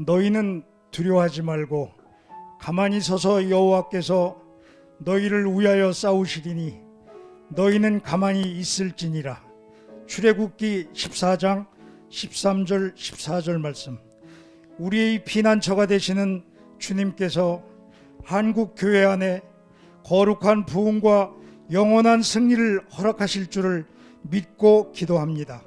너희는 두려워하지 말고 가만히 서서 여호와께서 너희를 위하여 싸우시리니 너희는 가만히 있을지니라. 출애굽기 14장 13절 14절 말씀. 우리의 피난처가 되시는 주님께서 한국 교회 안에 거룩한 부흥과 영원한 승리를 허락하실 줄을 믿고 기도합니다.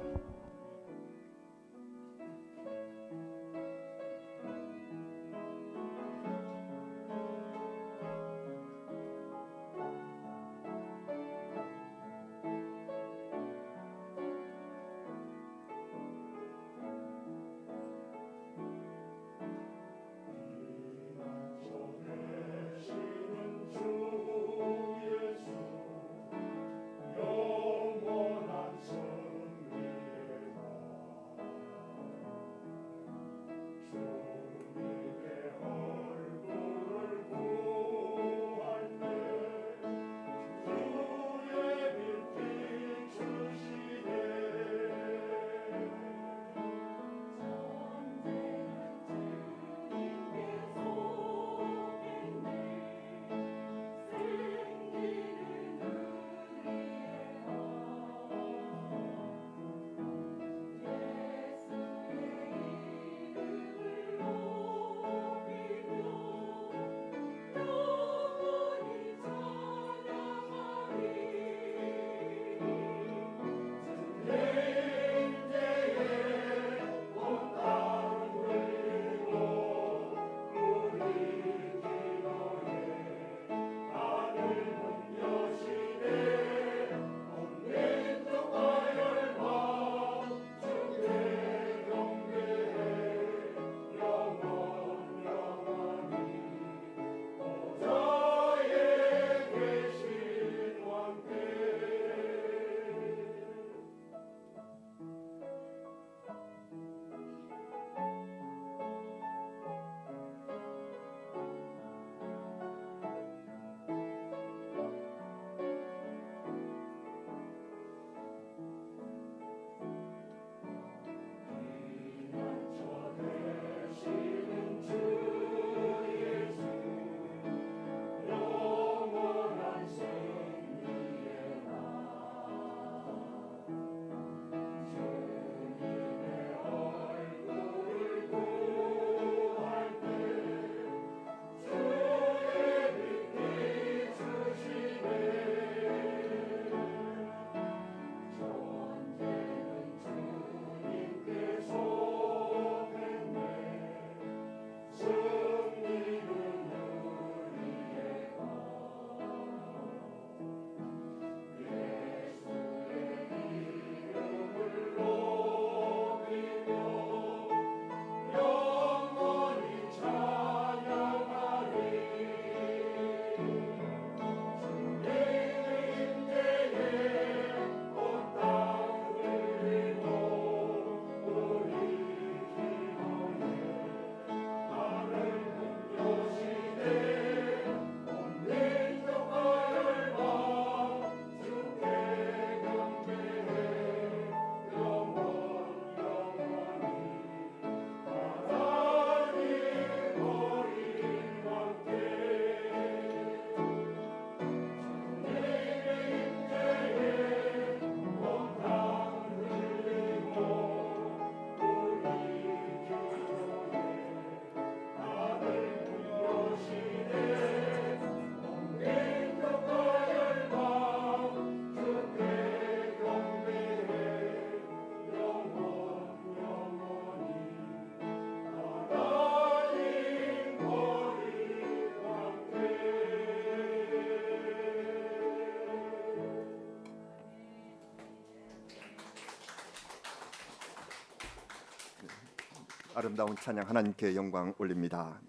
아름다운 찬양 하나님께 영광 올립니다.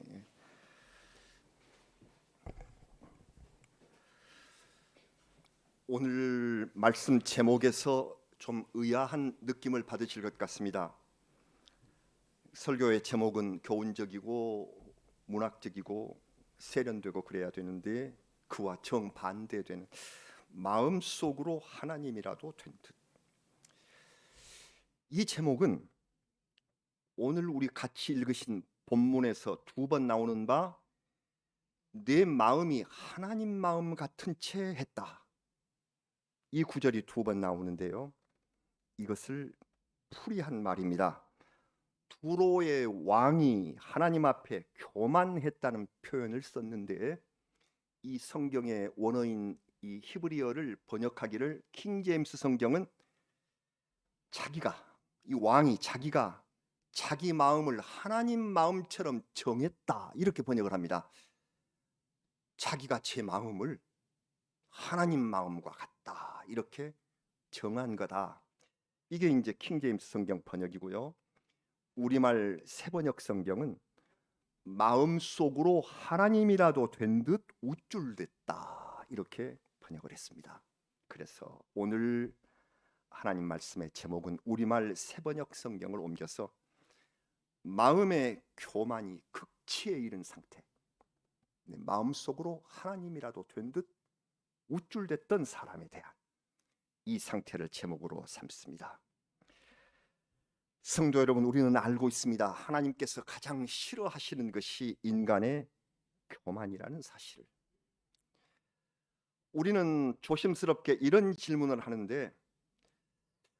오늘 말씀 제목에서 좀 의아한 느낌을 받으실 것 같습니다. 설교의 제목은 교훈적이고 문학적이고 세련되고 그래야 되는데 그와 정반대되는 마음속으로 하나님이라도 된 듯. 이 제목은 오늘 우리 같이 읽으신 본문에서 두 번 나오는 바 내 마음이 하나님 마음 같은 채 했다. 이 구절이 두 번 나오는데요. 이것을 풀이한 말입니다. 두로의 왕이 하나님 앞에 교만했다는 표현을 썼는데 이 성경의 원어인 이 히브리어를 번역하기를 킹 제임스 성경은 이 왕이 자기가 자기 마음을 하나님 마음처럼 정했다 이렇게 번역을 합니다. 자기가 제 마음을 하나님 마음과 같다 이렇게 정한 거다. 이게 이제 킹 제임스 성경 번역이고요. 우리말 새번역 성경은 마음속으로 하나님이라도 된 듯 우쭐댔다 이렇게 번역을 했습니다. 그래서 오늘 하나님 말씀의 제목은 우리말 새번역 성경을 옮겨서 마음의 교만이 극치에 이른 상태, 마음속으로 하나님이라도 된 듯 우쭐댔던 사람에 대한 이 상태를 제목으로 삼습니다. 성도 여러분, 우리는 알고 있습니다. 하나님께서 가장 싫어하시는 것이 인간의 교만이라는 사실을. 우리는 조심스럽게 이런 질문을 하는데,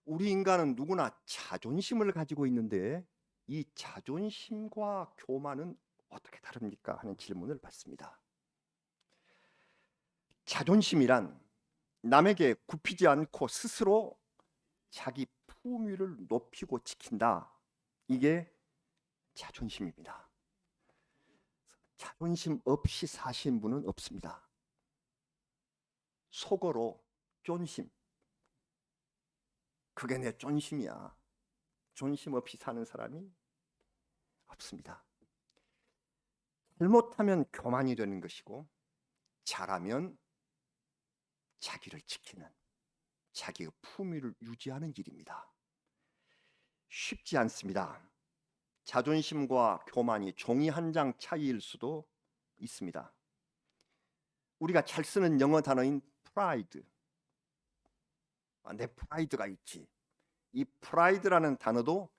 우리 인간은 누구나 자존심을 가지고 있는데 이 자존심과 교만은 어떻게 다릅니까? 하는 질문을 받습니다. 자존심이란 남에게 굽히지 않고 스스로 자기 품위를 높이고 지킨다. 이게 자존심입니다. 자존심 없이 사신 분은 없습니다. 속어로 존심, 그게 내 존심이야. 존심 없이 사는 사람이 없습니다. 잘못하면 교만이 되는 것이고 잘하면 자기를 지키는, 자기의 품위를 유지하는 일입니다. 쉽지 않습니다. 자존심과 교만이 종이 한 장 차이일 수도 있습니다. 우리가 잘 쓰는 영어 단어인 pride, 내 프라이드가 있지. 이 프라이드라는 단어도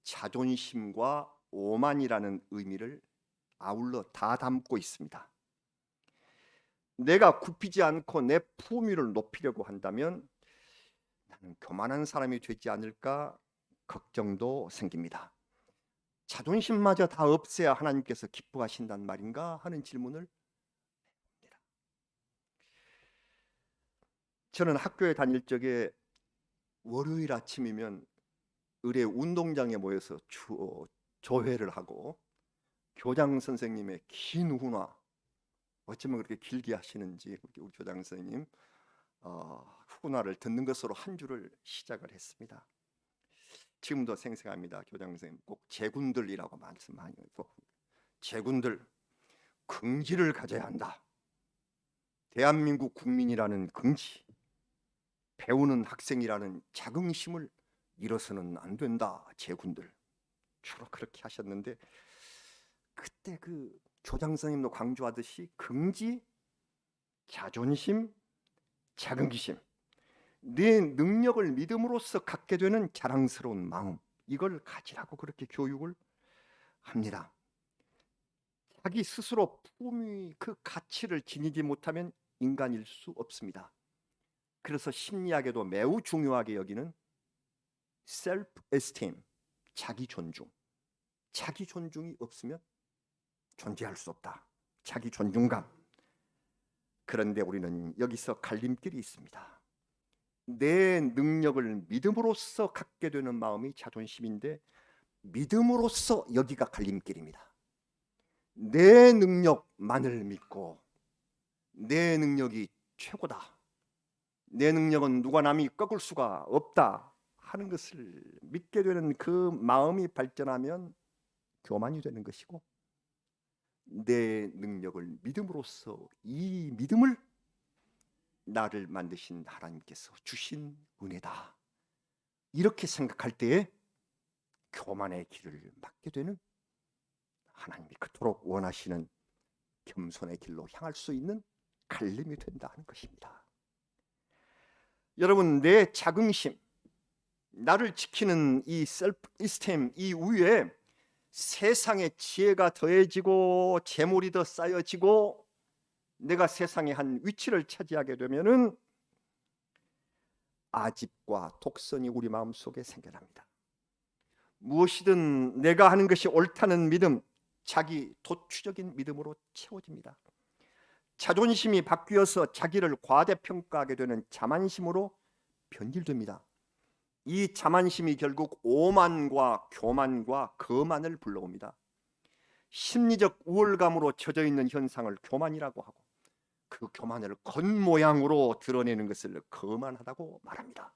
자존심과 오만이라는 의미를 아울러 다 담고 있습니다. 내가 굽히지 않고 내 품위를 높이려고 한다면 나는 교만한 사람이 되지 않을까 걱정도 생깁니다. 자존심마저 다 없애야 하나님께서 기뻐하신단 말인가 하는 질문을 해봅니다. 저는 학교에 다닐 적에 월요일 아침이면 의뢰 운동장에 모여서 조회를 하고 교장 선생님의 긴 훈화, 어쩌면 그렇게 길게 하시는지 우리 교장 선생님 훈화를 듣는 것으로 한 주를 시작을 했습니다. 지금도 생생합니다. 교장 선생님 꼭 제군들이라고 말씀하니 제군들 긍지를 가져야 한다. 대한민국 국민이라는 긍지, 배우는 학생이라는 자긍심을 잃어서는 안 된다. 제군들 주로 그렇게 하셨는데 그때 그 교장 선생님도 강조하듯이 긍지, 자존심, 자긍심, 내 능력을 믿음으로써 갖게 되는 자랑스러운 마음, 이걸 가지라고 그렇게 교육을 합니다. 자기 스스로 품위 그 가치를 지니지 못하면 인간일 수 없습니다. 그래서 심리학에도 매우 중요하게 여기는 self-esteem, 자기 존중. 자기 존중이 없으면 존재할 수 없다. 자기 존중감. 그런데 우리는 여기서 갈림길이 있습니다. 내 능력을 믿음으로써 갖게 되는 마음이 자존심인데 믿음으로써 여기가 갈림길입니다. 내 능력만을 믿고 내 능력이 최고다. 내 능력은 누가 남이 꺾을 수가 없다 하는 것을 믿게 되는 그 마음이 발전하면 교만이 되는 것이고, 내 능력을 믿음으로써 이 믿음을 나를 만드신 하나님께서 주신 은혜다, 이렇게 생각할 때에 교만의 길을 막게 되는, 하나님이 그토록 원하시는 겸손의 길로 향할 수 있는 갈림이 된다 하는 것입니다. 여러분, 내 자긍심, 나를 지키는 이 셀프 이스템, 이 위에 세상의 지혜가 더해지고 재물이 더 쌓여지고 내가 세상에 한 위치를 차지하게 되면은 아집과 독선이 우리 마음속에 생겨납니다. 무엇이든 내가 하는 것이 옳다는 믿음, 자기 도취적인 믿음으로 채워집니다. 자존심이 바뀌어서 자기를 과대평가하게 되는 자만심으로 변질됩니다. 이 자만심이 결국 오만과 교만과 거만을 불러옵니다. 심리적 우월감으로 젖어 있는 현상을 교만이라고 하고 그 교만을 겉모양으로 드러내는 것을 거만하다고 말합니다.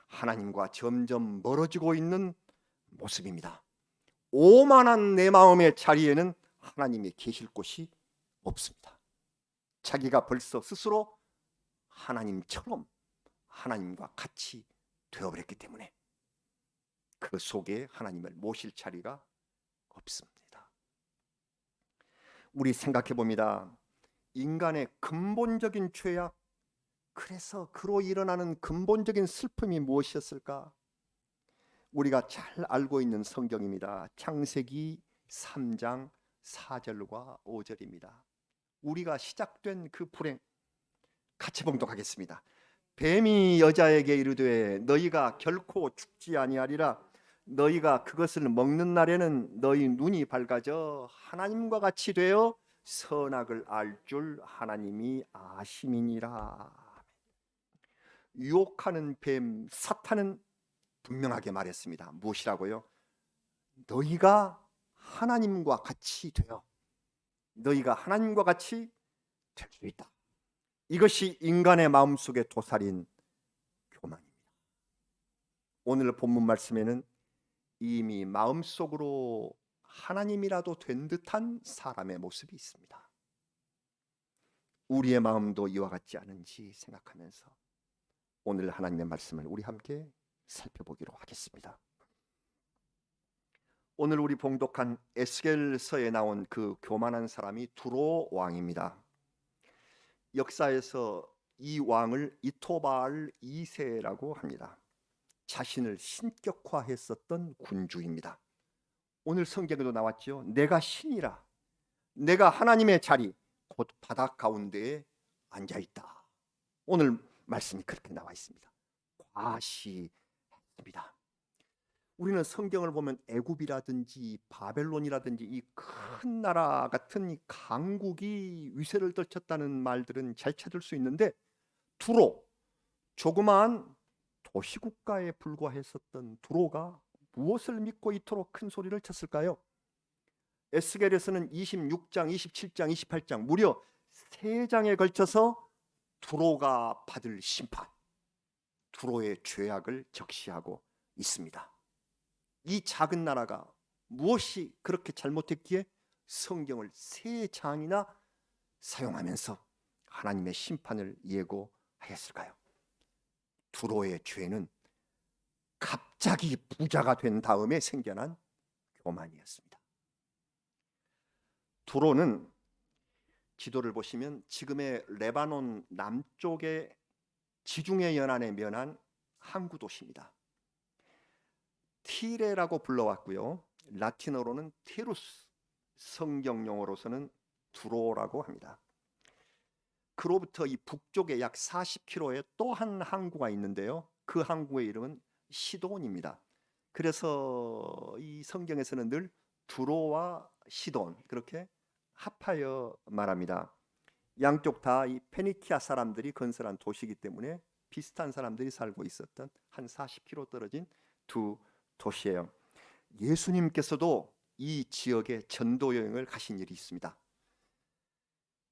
하나님과 점점 멀어지고 있는 모습입니다. 오만한 내 마음의 자리에는 하나님이 계실 곳이 없습니다. 자기가 벌써 스스로 하나님처럼 하나님과 같이 되어버렸기 때문에 그 속에 하나님을 모실 자리가 없습니다. 우리 생각해 봅니다. 인간의 근본적인 죄악, 그래서 그로 일어나는 근본적인 슬픔이 무엇이었을까? 우리가 잘 알고 있는 성경입니다. 창세기 3장 4절과 5절입니다. 우리가 시작된 그 불행 같이 봉독하겠습니다. 뱀이 여자에게 이르되 너희가 결코 죽지 아니하리라. 너희가 그것을 먹는 날에는 너희 눈이 밝아져 하나님과 같이 되어 선악을 알 줄 하나님이 아심이니라. 유혹하는 뱀 사탄은 분명하게 말했습니다. 무엇이라고요? 너희가 하나님과 같이 되어 너희가 하나님과 같이 될 수 있다. 이것이 인간의 마음속에 도사린 교만입니다. 오늘 본문 말씀에는 이미 마음속으로 하나님이라도 된 듯한 사람의 모습이 있습니다. 우리의 마음도 이와 같지 않은지 생각하면서 오늘 하나님의 말씀을 우리 함께 살펴보기로 하겠습니다. 오늘 우리 봉독한 에스겔서에 나온 그 교만한 사람이 두로 왕입니다. 역사에서 이 왕을 이토바알 2세라고 합니다. 자신을 신격화했었던 군주입니다. 오늘 성경에도 나왔죠. 내가 신이라, 내가 하나님의 자리 곧 바닥 가운데에 앉아있다. 오늘 말씀이 그렇게 나와 있습니다. 과시했습니다. 우리는 성경을 보면 애굽이라든지 바벨론이라든지 이 큰 나라 같은 이 강국이 위세를 떨쳤다는 말들은 잘 찾을 수 있는데 두로, 조그마한 도시국가에 불과했었던 두로가 무엇을 믿고 이토록 큰 소리를 쳤을까요? 에스겔에서는 26장, 27장, 28장 무려 3장에 걸쳐서 두로가 받을 심판, 두로의 죄악을 적시하고 있습니다. 이 작은 나라가 무엇이 그렇게 잘못했기에 성경을 3장이나 사용하면서 하나님의 심판을 예고하였을까요? 두로의 죄는 갑자기 부자가 된 다음에 생겨난 교만이었습니다. 두로는 지도를 보시면 지금의 레바논 남쪽의 지중해 연안에 면한 항구 도시입니다. 티레라고 불러왔고요. 라틴어로는 티루스, 성경 용어로서는 두로라고 합니다. 그로부터 이 북쪽에 약 40km에 또 한 항구가 있는데요. 그 항구의 이름은 시돈입니다. 그래서 이 성경에서는 늘 두로와 시돈 그렇게 합하여 말합니다. 양쪽 다 이 페니키아 사람들이 건설한 도시이기 때문에 비슷한 사람들이 살고 있었던 한 40km 떨어진 두 도시예요. 예수님께서도 이 지역에 전도 여행을 가신 일이 있습니다.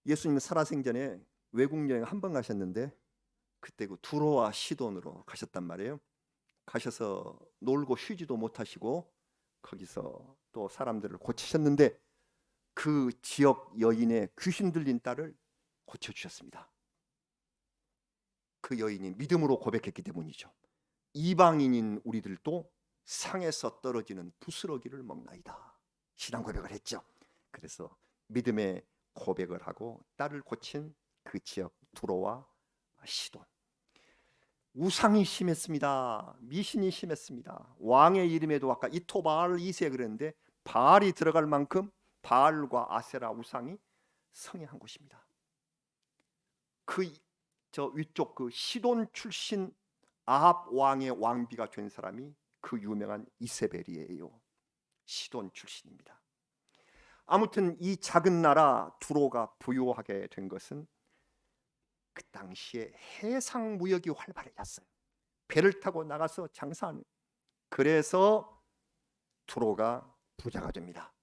예수님은 살아생전에 외국 여행 한 번 가셨는데 그때 그 두로와 시돈으로 가셨단 말이에요. 가셔서 놀고 쉬지도 못하시고 거기서 또 사람들을 고치셨는데 그 지역 여인의 귀신 들린 딸을 고쳐주셨습니다. 그 여인이 믿음으로 고백했기 때문이죠. 이방인인 우리들도 상에서 떨어지는 부스러기를 먹나이다. 신앙 고백을 했죠. 그래서 믿음의 고백을 하고 딸을 고친 그 지역 두로와 시돈. 우상이 심했습니다. 미신이 심했습니다. 왕의 이름에도 아까 이토바알 2세 그랬는데 바알이 들어갈 만큼 바알과 아세라 우상이 성행한 곳입니다. 저 위쪽 그 시돈 출신 아합 왕의 왕비가 된 사람이 그 유명한 이세벨이에요. 시돈 출신입니다. 아무튼 이 작은 나라 두로가 부유하게 된 것은 그 당시에 해상 무역이 활발해졌어요. 배를 타고 나가서 장사하는. 그래서 두로가 부자가 됩니다.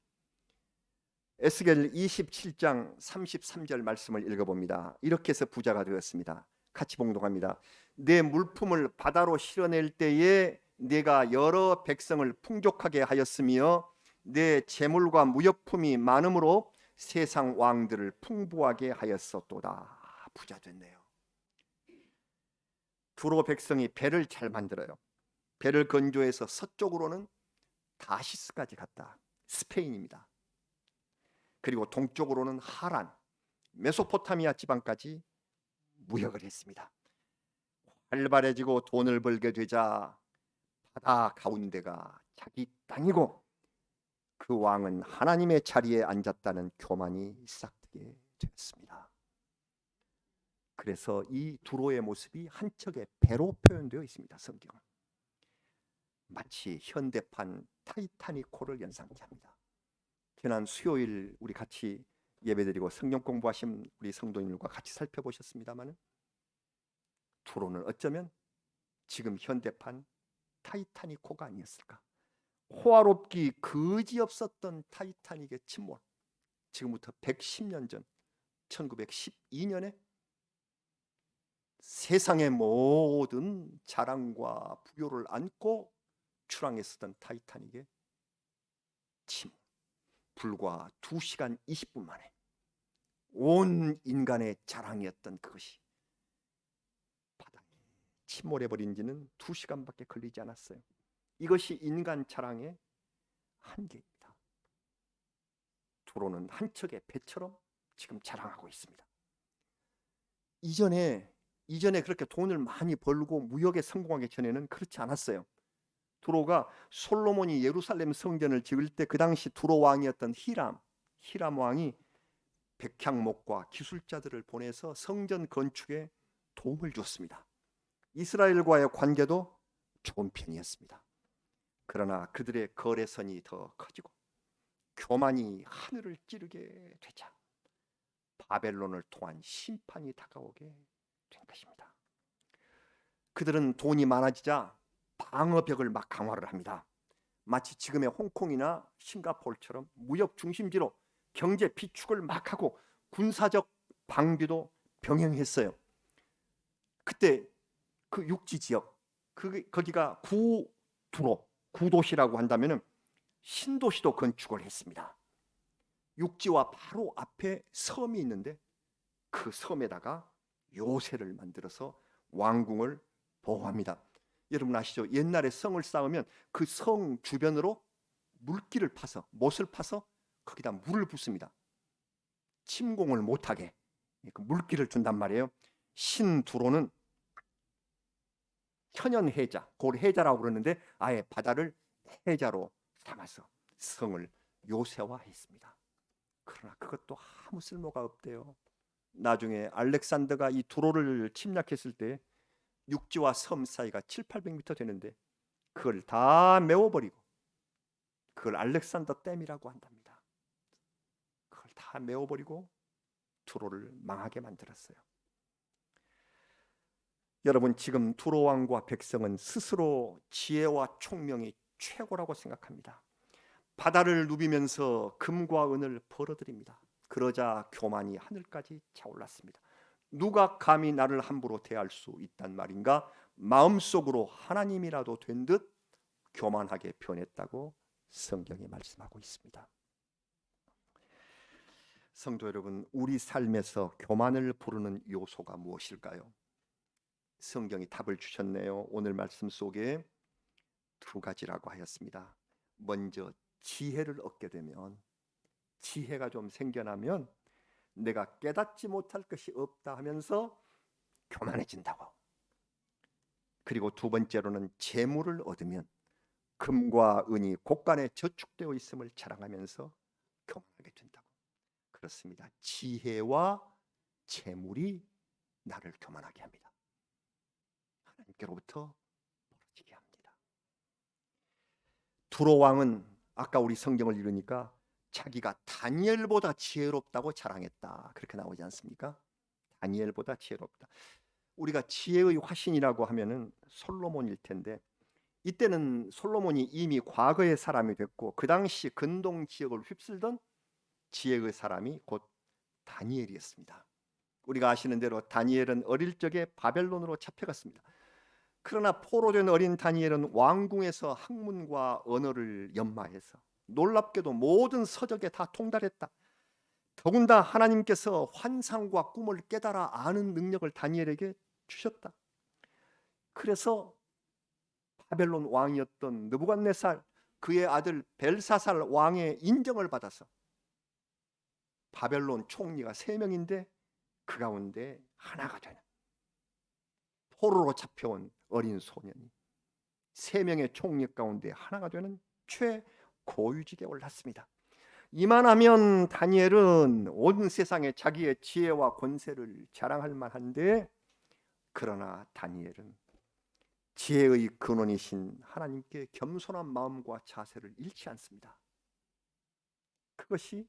에스겔 27장 33절 말씀을 읽어봅니다. 이렇게 해서 부자가 되었습니다. 같이 봉독합니다. 내 물품을 바다로 실어낼 때에 내가 여러 백성을 풍족하게 하였으며 내 재물과 무역품이 많음으로 세상 왕들을 풍부하게 하였었도다. 부자 됐네요. 두로 백성이 배를 잘 만들어요. 배를 건조해서 서쪽으로는 다시스까지 갔다. 스페인입니다. 그리고 동쪽으로는 하란, 메소포타미아 지방까지 무역을 했습니다. 활발해지고 돈을 벌게 되자 바다 가운데가 자기 땅이고 그 왕은 하나님의 자리에 앉았다는 교만이 싹트게 되었습니다. 그래서 이 두로의 모습이 한 척의 배로 표현되어 있습니다. 성경은 마치 현대판 타이타닉호를 연상케 합니다. 지난 수요일 우리 같이 예배드리고 성경 공부하신 우리 성도님들과 같이 살펴보셨습니다마는 두로는 어쩌면 지금 현대판 타이타닉호가 아니었을까. 호화롭기 그지없었던 타이타닉의 침몰, 지금부터 110년 전 1912년에 세상의 모든 자랑과 부요를 안고 출항했었던 타이타닉의 침몰, 불과 2시간 20분 만에 온 인간의 자랑이었던 그것이 바다에 침몰해버린 지는 2시간밖에 걸리지 않았어요. 이것이 인간 자랑의 한계입니다. 두로는 한 척의 배처럼 지금 자랑하고 있습니다. 이전에 그렇게 돈을 많이 벌고 무역에 성공하기 전에는 그렇지 않았어요. 두로가 솔로몬이 예루살렘 성전을 지을 때 그 당시 두로 왕이었던 히람 왕이 백향목과 기술자들을 보내서 성전 건축에 도움을 주었습니다. 이스라엘과의 관계도 좋은 편이었습니다. 그러나 그들의 거래선이 더 커지고 교만이 하늘을 찌르게 되자 바벨론을 통한 심판이 다가오게 된 것입니다. 그들은 돈이 많아지자 방어벽을 막 강화를 합니다. 마치 지금의 홍콩이나 싱가포르처럼 무역 중심지로 경제 비축을 막 하고 군사적 방비도 병행했어요. 그때 그 육지 지역, 거기가 구도시라고 한다면은 신도시도 건축을 했습니다. 육지와 바로 앞에 섬이 있는데 그 섬에다가 요새를 만들어서 왕궁을 보호합니다. 여러분 아시죠? 옛날에 성을 쌓으면 그 성 주변으로 물길을 파서, 못을 파서 거기다 물을 붓습니다. 침공을 못하게 그 물길을 준단 말이에요. 신두로는 천연해자, 그걸 해자라고 그러는데 아예 바다를 해자로 삼아서 성을 요새화했습니다. 그러나 그것도 아무 쓸모가 없대요. 나중에 알렉산더가 이 두로를 침략했을 때 육지와 섬 사이가 700~800m 되는데 그걸 다 메워버리고 그걸 알렉산더 댐이라고 한답니다. 그걸 다 메워버리고 두로를 망하게 만들었어요. 여러분 지금 두로 왕과 백성은 스스로 지혜와 총명이 최고라고 생각합니다. 바다를 누비면서 금과 은을 벌어들입니다. 그러자 교만이 하늘까지 차올랐습니다. 누가 감히 나를 함부로 대할 수 있단 말인가? 마음속으로 하나님이라도 된 듯 교만하게 변했다고 성경이 말씀하고 있습니다. 성도 여러분, 우리 삶에서 교만을 부르는 요소가 무엇일까요? 성경이 답을 주셨네요. 오늘 말씀 속에 2가지라고 하였습니다. 먼저 지혜를 얻게 되면, 지혜가 좀 생겨나면 내가 깨닫지 못할 것이 없다 하면서 교만해진다고. 그리고 2번째로는 재물을 얻으면 금과 은이 곳간에 저축되어 있음을 자랑하면서 교만하게 된다고. 그렇습니다. 지혜와 재물이 나를 교만하게 합니다. 하나님께로부터 멀어지게 합니다. 두로 왕은 아까 우리 성경을 읽으니까 자기가 다니엘보다 지혜롭다고 자랑했다. 그렇게 나오지 않습니까? 다니엘보다 지혜롭다. 우리가 지혜의 화신이라고 하면은 솔로몬일 텐데, 이때는 솔로몬이 이미 과거의 사람이 됐고 그 당시 근동 지역을 휩쓸던 지혜의 사람이 곧 다니엘이었습니다. 우리가 아시는 대로 다니엘은 어릴 적에 바벨론으로 잡혀갔습니다. 그러나 포로된 어린 다니엘은 왕궁에서 학문과 언어를 연마해서 놀랍게도 모든 서적에 다 통달했다. 더군다나 하나님께서 환상과 꿈을 깨달아 아는 능력을 다니엘에게 주셨다. 그래서 바벨론 왕이었던 느부갓네살, 그의 아들 벨사살 왕의 인정을 받아서 바벨론 총리가 3명인데 그 가운데 하나가 되는, 포로로 잡혀온 어린 소년이 3명의 총리 가운데 하나가 되는 최고위직에 올랐습니다. 이만하면 다니엘은 온 세상에 자기의 지혜와 권세를 자랑할 만한데, 그러나 다니엘은 지혜의 근원이신 하나님께 겸손한 마음과 자세를 잃지 않습니다. 그것이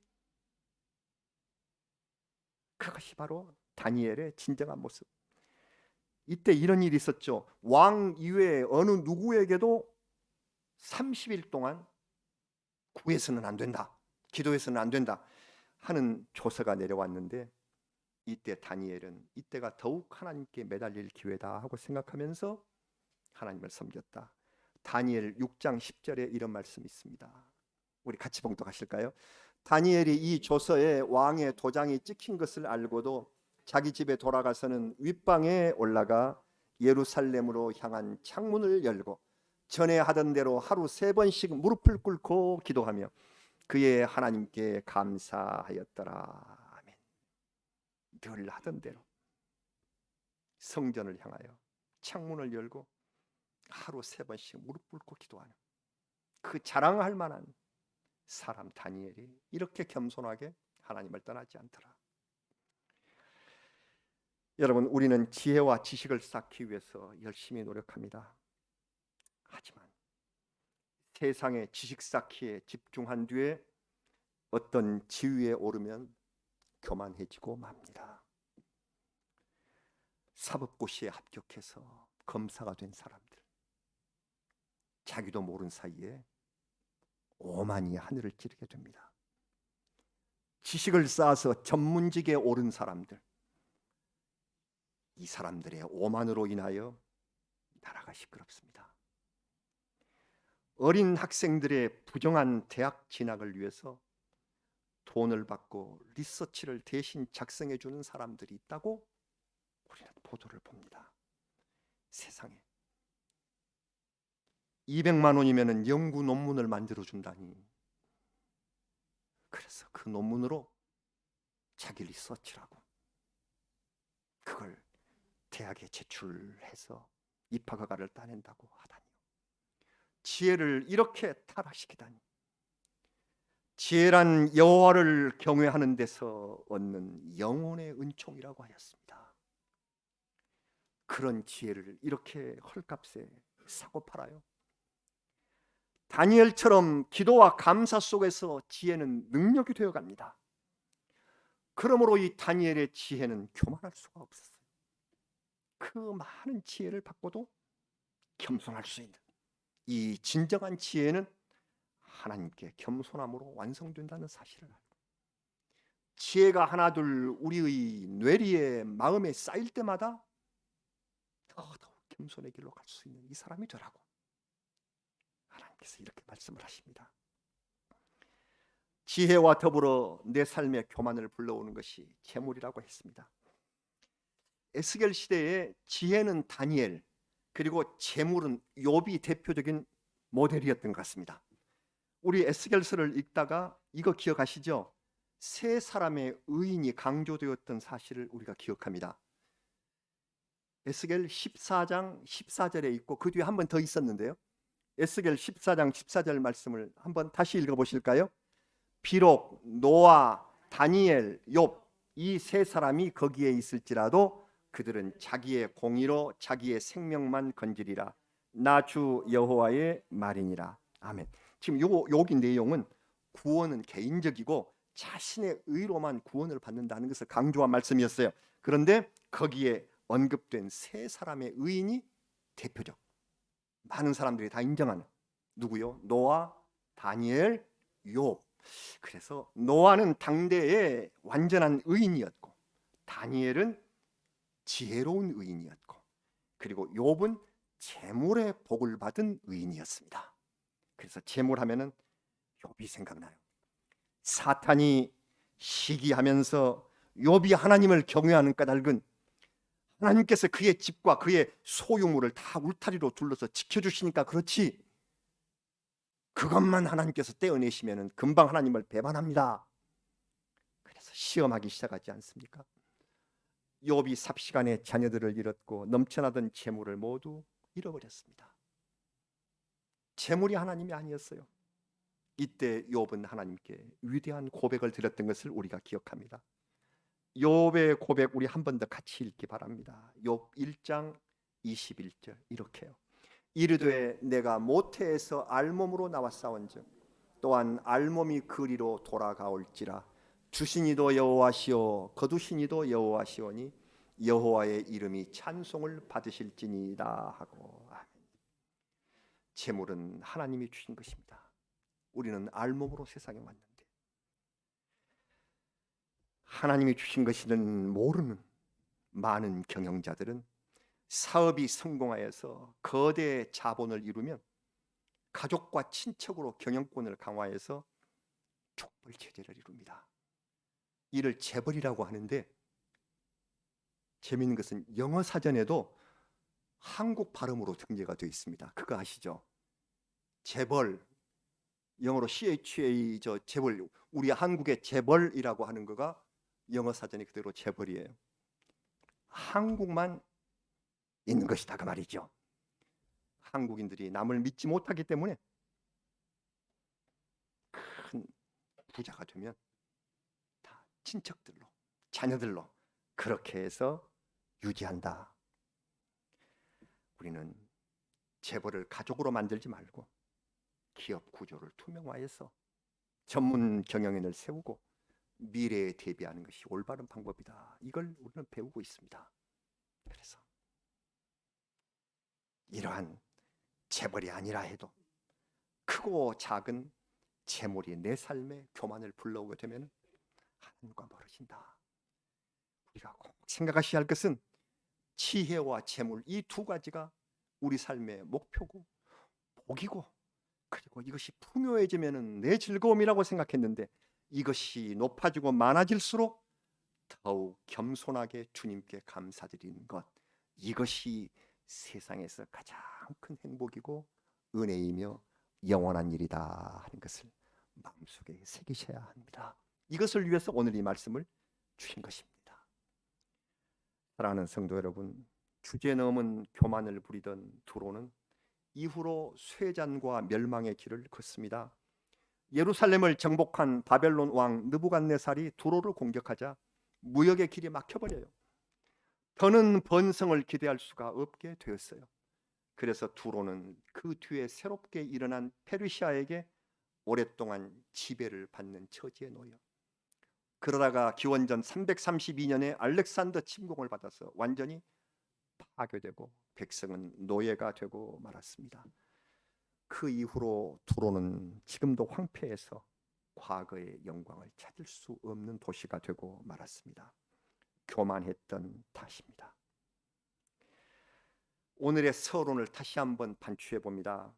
바로 다니엘의 진정한 모습. 이때 이런 일이 있었죠. 왕 이외에 어느 누구에게도 30일 동안 구해서는 안 된다, 기도해서는 안 된다 하는 조서가 내려왔는데, 이때 다니엘은 이때가 더욱 하나님께 매달릴 기회다 하고 생각하면서 하나님을 섬겼다. 다니엘 6장 10절에 이런 말씀이 있습니다. 우리 같이 봉독하실까요? 다니엘이 이 조서에 왕의 도장이 찍힌 것을 알고도 자기 집에 돌아가서는 윗방에 올라가 예루살렘으로 향한 창문을 열고 전에 하던 대로 하루 3번씩 무릎을 꿇고 기도하며 그의 하나님께 감사하였더라. 아멘. 늘 하던 대로 성전을 향하여 창문을 열고 하루 3번씩 무릎 꿇고 기도하는 그 자랑할 만한 사람 다니엘이 이렇게 겸손하게 하나님을 떠나지 않더라. 여러분, 우리는 지혜와 지식을 쌓기 위해서 열심히 노력합니다. 하지만 세상의 지식 쌓기에 집중한 뒤에 어떤 지위에 오르면 교만해지고 맙니다. 사법고시에 합격해서 검사가 된 사람들, 자기도 모른 사이에 오만이 하늘을 찌르게 됩니다. 지식을 쌓아서 전문직에 오른 사람들, 이 사람들의 오만으로 인하여 나라가 시끄럽습니다. 어린 학생들의 부정한 대학 진학을 위해서 돈을 받고 리서치를 대신 작성해 주는 사람들이 있다고 우리는 보도를 봅니다. 세상에 200만 원이면 연구 논문을 만들어 준다니. 그래서 그 논문으로 자기 리서치라고 그걸 대학에 제출해서 입학허가를 따낸다고 하다니. 지혜를 이렇게 타락시키다니. 지혜란 여호와를 경외하는 데서 얻는 영혼의 은총이라고 하였습니다. 그런 지혜를 이렇게 헐값에 사고 팔아요. 다니엘처럼 기도와 감사 속에서 지혜는 능력이 되어갑니다. 그러므로 이 다니엘의 지혜는 교만할 수가 없었어요. 그 많은 지혜를 받고도 겸손할 수 있는 이 진정한 지혜는 하나님께 겸손함으로 완성된다는 사실을 알고, 지혜가 하나둘 우리의 뇌리에 마음에 쌓일 때마다 더욱 겸손의 길로 갈 수 있는 이 사람이 되라고 하나님께서 이렇게 말씀을 하십니다. 지혜와 더불어 내 삶에 교만을 불러오는 것이 재물이라고 했습니다. 에스겔 시대에 지혜는 다니엘, 그리고 재물은 욥이 대표적인 모델이었던 것 같습니다. 우리 에스겔서를 읽다가 이거 기억하시죠? 3사람의 의인이 강조되었던 사실을 우리가 기억합니다. 에스겔 14장 14절에 있고 그 뒤에 한 번 더 있었는데요. 에스겔 14장 14절 말씀을 한번 다시 읽어보실까요? 비록 노아, 다니엘, 욥 이 세 사람이 거기에 있을지라도 그들은 자기의 공의로 자기의 생명만 건지리라. 나 주 여호와의 말이니라. 아멘. 지금 여기 내용은 구원은 개인적이고 자신의 의로만 구원을 받는다는 것을 강조한 말씀이었어요. 그런데 거기에 언급된 세 사람의 의인이 대표적, 많은 사람들이 다 인정하는 누구요? 노아, 다니엘, 욥. 그래서 노아는 당대의 완전한 의인이었고, 다니엘은 지혜로운 의인이었고, 그리고 욥은 재물의 복을 받은 의인이었습니다. 그래서 재물하면은 욥이 생각나요. 사탄이 시기하면서 욥이 하나님을 경외하는 까닭은 하나님께서 그의 집과 그의 소유물을 다 울타리로 둘러서 지켜주시니까 그렇지, 그것만 하나님께서 떼어내시면 금방 하나님을 배반합니다. 그래서 시험하기 시작하지 않습니까? 욥이 삽시간에 자녀들을 잃었고 넘쳐나던 재물을 모두 잃어버렸습니다. 재물이 하나님이 아니었어요. 이때 욥은 하나님께 위대한 고백을 드렸던 것을 우리가 기억합니다. 욥의 고백 우리 한 번 더 같이 읽기 바랍니다. 욥 1장 21절 이렇게요. 이르되 내가 모태에서 알몸으로 나왔사온즉 또한 알몸이 그리로 돌아가올지라. 주시니도 여호와시오 거두시니도 여호와시오니 여호와의 이름이 찬송을 받으실지니이다 하고. 아멘. 재물은 하나님이 주신 것입니다. 우리는 알몸으로 세상에 왔는데 하나님이 주신 것이는 모르는 많은 경영자들은 사업이 성공하여서 거대 자본을 이루면 가족과 친척으로 경영권을 강화해서 족벌 체제를 이룹니다. 이를 재벌이라고 하는데 재미있는 것은 영어 사전에도 한국 발음으로 등재가 되어 있습니다. 그거 아시죠? 재벌, 영어로 CHA 재벌, 우리 한국의 재벌이라고 하는 거가 영어 사전이 그대로 재벌이에요. 한국만 있는 것이다 그 말이죠. 한국인들이 남을 믿지 못하기 때문에 큰 부자가 되면 다 친척들로, 자녀들로 그렇게 해서 유지한다. 우리는 재벌을 가족으로 만들지 말고 기업 구조를 투명화해서 전문 경영인을 세우고 미래에 대비하는 것이 올바른 방법이다. 이걸 우리는 배우고 있습니다. 그래서 이러한 재벌이 아니라 해도 크고 작은 재물이 내 삶에 교만을 불러오게 되면 하나님과 멀어진다. 우리가 꼭 생각하셔야 할 것은 지혜와 재물 이 두 가지가 우리 삶의 목표고 복이고, 그리고 이것이 풍요해지면 내 즐거움이라고 생각했는데 이것이 높아지고 많아질수록 더욱 겸손하게 주님께 감사드리는 것, 이것이 세상에서 가장 큰 행복이고 은혜이며 영원한 일이다 하는 것을 마음속에 새기셔야 합니다. 이것을 위해서 오늘 이 말씀을 주신 것입니다. 사랑하는 성도 여러분, 주제넘은 교만을 부리던 두로는 이후로 쇠잔과 멸망의 길을 걷습니다. 예루살렘을 정복한 바벨론 왕 느부갓네살이 두로를 공격하자 무역의 길이 막혀버려요. 더는 번성을 기대할 수가 없게 되었어요. 그래서 두로는 그 뒤에 새롭게 일어난 페르시아에게 오랫동안 지배를 받는 처지에 놓여, 그러다가 기원전 332년에 알렉산더 침공을 받아서 완전히 파괴되고 백성은 노예가 되고 말았습니다. 그 이후로 두로는 지금도 황폐해서 과거의 영광을 찾을 수 없는 도시가 되고 말았습니다. 교만했던 탓입니다. 오늘의 서론을 다시 한번 반추해 봅니다.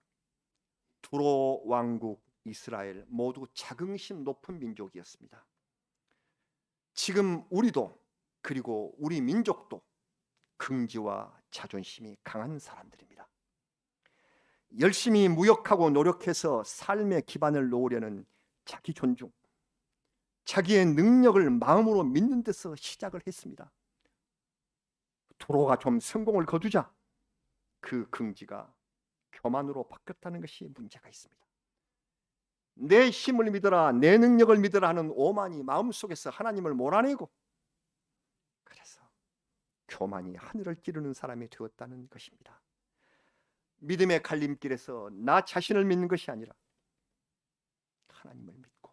두로 왕국, 이스라엘 모두 자긍심 높은 민족이었습니다. 지금 우리도, 그리고 우리 민족도 긍지와 자존심이 강한 사람들입니다. 열심히 무역하고 노력해서 삶의 기반을 놓으려는 자기 존중, 자기의 능력을 마음으로 믿는 데서 시작을 했습니다. 두로가 좀 성공을 거두자 그 긍지가 교만으로 바뀌었다는 것이 문제가 있습니다. 내 힘을 믿어라, 내 능력을 믿어라 하는 오만이 마음속에서 하나님을 몰아내고, 그래서 교만이 하늘을 찌르는 사람이 되었다는 것입니다. 믿음의 갈림길에서 나 자신을 믿는 것이 아니라 하나님을 믿고,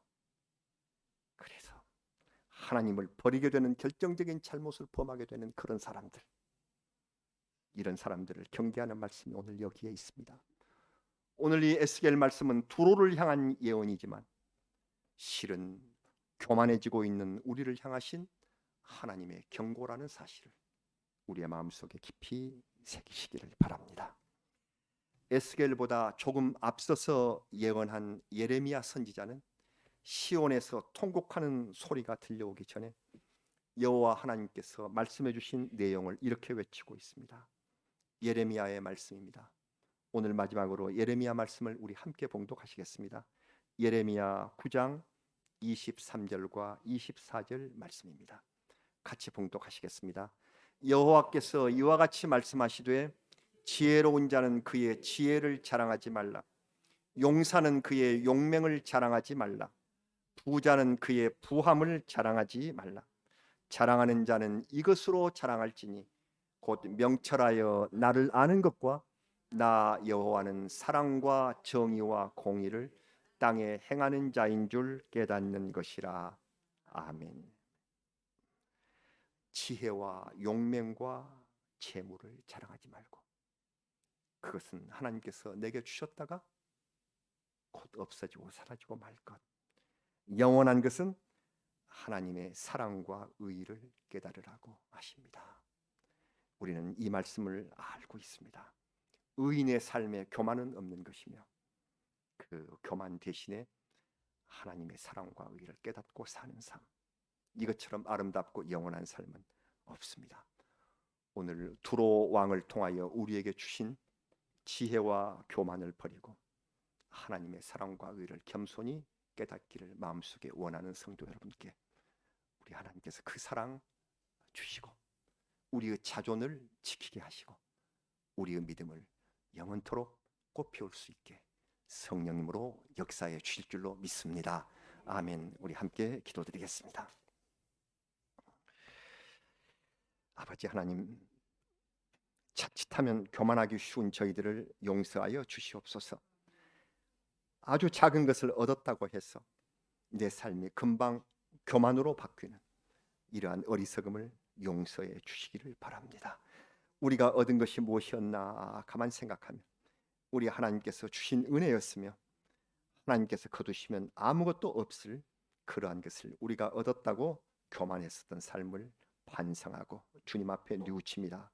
그래서 하나님을 버리게 되는 결정적인 잘못을 범하게 되는 그런 사람들, 이런 사람들을 경계하는 말씀이 오늘 여기에 있습니다. 오늘 이 에스겔 말씀은 두로를 향한 예언이지만 실은 교만해지고 있는 우리를 향하신 하나님의 경고라는 사실을 우리의 마음속에 깊이 새기시기를 바랍니다. 에스겔보다 조금 앞서서 예언한 예레미야 선지자는 시온에서 통곡하는 소리가 들려오기 전에 여호와 하나님께서 말씀해 주신 내용을 이렇게 외치고 있습니다. 예레미야의 말씀입니다. 오늘 마지막으로 예레미야 말씀을 우리 함께 봉독하시겠습니다. 예레미야 9장 23절과 24절 말씀입니다. 같이 봉독하시겠습니다. 여호와께서 이와 같이 말씀하시되 지혜로운 자는 그의 지혜를 자랑하지 말라. 용사는 그의 용맹을 자랑하지 말라. 부자는 그의 부함을 자랑하지 말라. 자랑하는 자는 이것으로 자랑할지니 곧 명철하여 나를 아는 것과 나 여호와는 사랑과 정의와 공의를 땅에 행하는 자인 줄 깨닫는 것이라. 아멘. 지혜와 용맹과 재물을 자랑하지 말고, 그것은 하나님께서 내게 주셨다가 곧 없어지고 사라지고 말 것. 영원한 것은 하나님의 사랑과 의를 깨달으라고 하십니다. 우리는 이 말씀을 알고 있습니다. 의인의 삶에 교만은 없는 것이며, 그 교만 대신에 하나님의 사랑과 의를 깨닫고 사는 삶, 이것처럼 아름답고 영원한 삶은 없습니다. 오늘 두로 왕을 통하여 우리에게 주신 지혜와 교만을 버리고 하나님의 사랑과 의를 겸손히 깨닫기를 마음속에 원하는 성도 여러분께 우리 하나님께서 그 사랑 주시고 우리의 자존을 지키게 하시고 우리의 믿음을 영원토록 꽃피울 수 있게 성령님으로 역사해 주실 줄로 믿습니다. 아멘. 우리 함께 기도드리겠습니다. 아버지 하나님, 자칫하면 교만하기 쉬운 저희들을 용서하여 주시옵소서. 아주 작은 것을 얻었다고 해서 내 삶이 금방 교만으로 바뀌는 이러한 어리석음을 용서해 주시기를 바랍니다. 우리가 얻은 것이 무엇이었나 가만 생각하면 우리 하나님께서 주신 은혜였으며 하나님께서 거두시면 아무것도 없을 그러한 것을 우리가 얻었다고 교만했었던 삶을 반성하고 주님 앞에 뉘우칩니다.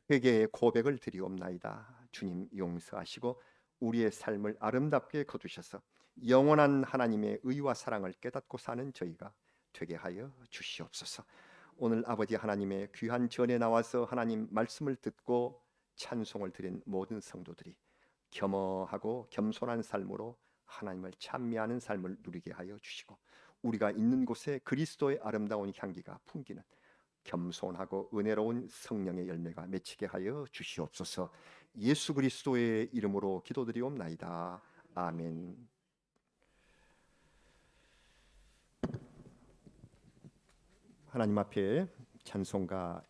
회개의 고백을 드리옵나이다. 주님 용서하시고 우리의 삶을 아름답게 거두셔서 영원한 하나님의 의와 사랑을 깨닫고 사는 저희가 되게 하여 주시옵소서. 오늘 아버지 하나님의 귀한 전에 나와서 하나님 말씀을 듣고 찬송을 드린 모든 성도들이 겸허하고 겸손한 삶으로 하나님을 찬미하는 삶을 누리게 하여 주시고 우리가 있는 곳에 그리스도의 아름다운 향기가 풍기는 겸손하고 은혜로운 성령의 열매가 맺히게 하여 주시옵소서. 예수 그리스도의 이름으로 기도드리옵나이다. 아멘. 하나님 앞에 찬송가